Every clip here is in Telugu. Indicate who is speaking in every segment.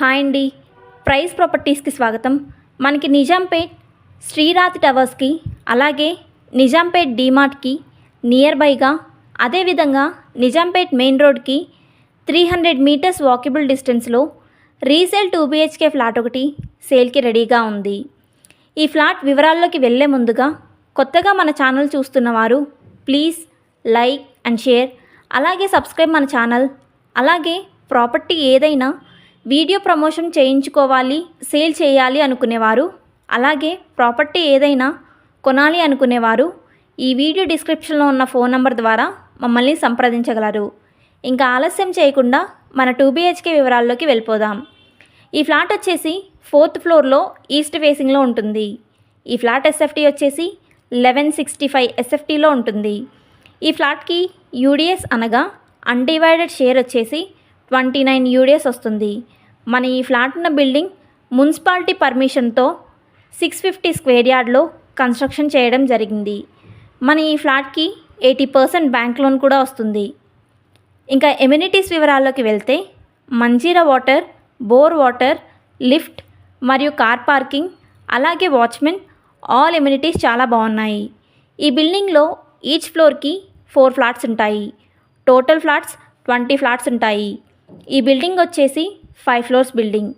Speaker 1: హాయ్ అండి, ప్రైస్ ప్రాపర్టీస్కి స్వాగతం. మనకి నిజాంపేట్ శ్రీరాతి టవర్స్కి, అలాగే నిజాంపేట్ డీమార్ట్కి నియర్ బైగా, అదేవిధంగా నిజాంపేట్ మెయిన్ రోడ్కి 300 మీటర్స్ వాకబుల్ డిస్టెన్స్లో రీసేల్ 2 BHK ఫ్లాట్ ఒకటి సేల్కి రెడీగా ఉంది. ఈ ఫ్లాట్ వివరాల్లోకి వెళ్ళే ముందుగా కొత్తగా మన ఛానల్ చూస్తున్న వారు ప్లీజ్ లైక్ అండ్ షేర్, అలాగే సబ్స్క్రైబ్ మన ఛానల్. అలాగే ప్రాపర్టీ ఏదైనా వీడియో ప్రమోషన్ చేయించుకోవాలి, సేల్ చేయాలి అనుకునేవారు, అలాగే ప్రాపర్టీ ఏదైనా కొనాలి అనుకునేవారు ఈ వీడియో డిస్క్రిప్షన్లో ఉన్న ఫోన్ నంబర్ ద్వారా మమ్మల్ని సంప్రదించగలరు. ఇంకా ఆలస్యం చేయకుండా మన 2 BHK వివరాల్లోకి వెళ్ళిపోదాం. ఈ ఫ్లాట్ వచ్చేసి 4th ఫ్లోర్లో ఈస్ట్ ఫేసింగ్లో ఉంటుంది. ఈ ఫ్లాట్ SFT వచ్చేసి 1165 SFTలో ఉంటుంది. ఈ ఫ్లాట్కి UDS అనగా అన్డివైడెడ్ షేర్ వచ్చేసి 29 UDS వస్తుంది. మన ఈ ఫ్లాట్ ఉన్న బిల్డింగ్ మున్సిపాలిటీ పర్మిషన్తో 650 స్క్వేర్ యార్డ్లో కన్స్ట్రక్షన్ చేయడం జరిగింది. మన ఈ ఫ్లాట్కి 80% బ్యాంక్ లోన్ కూడా వస్తుంది. ఇంకా ఎమ్యూనిటీస్ వివరాల్లోకి వెళ్తే Manjira water, bore water, lift మరియు కార్ పార్కింగ్, అలాగే వాచ్మెన్, ఆల్ ఎమ్యూనిటీస్ చాలా బాగున్నాయి. ఈ బిల్డింగ్లో ఈచ్ ఫ్లోర్కి 4 ఫ్లాట్స్ ఉంటాయి. టోటల్ ఫ్లాట్స్ 20 ఫ్లాట్స్ ఉంటాయి. ఈ బిల్డింగ్ వచ్చేసి 5 floors building.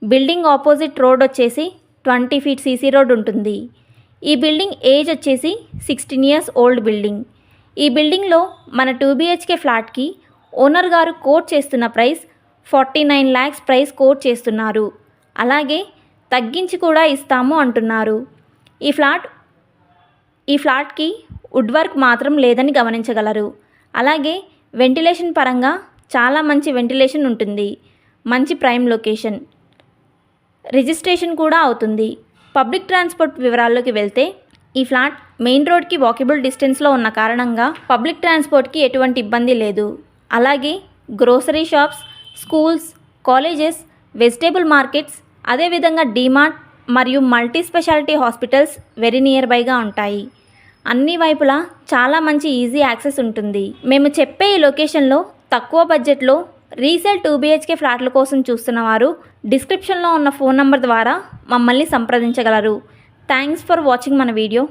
Speaker 1: Building opposite road వచ్చేసి 20 feet CC రోడ్ ఉంటుంది. ఈ బిల్డింగ్ ఏజ్ వచ్చేసి 16 years ఓల్డ్ బిల్డింగ్. ఈ బిల్డింగ్లో మన 2 BHK ఫ్లాట్కి ఓనర్ గారు కోట్ చేస్తున్న ప్రైస్ 49 lakhs ప్రైస్ కోట్ చేస్తున్నారు. అలాగే తగ్గించి కూడా ఇస్తాము అంటున్నారు. ఈ ఫ్లాట్కి వుడ్ వర్క్ మాత్రం లేదని గమనించగలరు. అలాగే వెంటిలేషన్ పరంగా చాలా మంచి వెంటిలేషన్ ఉంటుంది. మంచి ప్రైమ్ లొకేషన్, రిజిస్ట్రేషన్ కూడా అవుతుంది. పబ్లిక్ ట్రాన్స్పోర్ట్ వివరాల్లోకి వెళ్తే ఈ ఫ్లాట్ మెయిన్ రోడ్కి వాకబుల్ డిస్టెన్స్లో ఉన్న కారణంగా పబ్లిక్ ట్రాన్స్పోర్ట్కి ఎటువంటి ఇబ్బంది లేదు. అలాగే grocery shops, schools, colleges, vegetable markets, అదేవిధంగా డీమార్ట్ మరియు multi speciality hospitals very near బైగా ఉంటాయి. అన్ని వైపులా చాలా మంచి ఈజీ యాక్సెస్ ఉంటుంది. మేము చెప్పే ఈ లొకేషన్లో తక్కువ బడ్జెట్లో రీసేల్ 2 BHK ఫ్లాట్ల కోసం చూస్తున్నవారు డిస్క్రిప్షన్లో ఉన్న ఫోన్ నంబర్ ద్వారా మమ్మల్ని సంప్రదించగలరు. థ్యాంక్స్ ఫర్ వాచింగ్ మన వీడియో.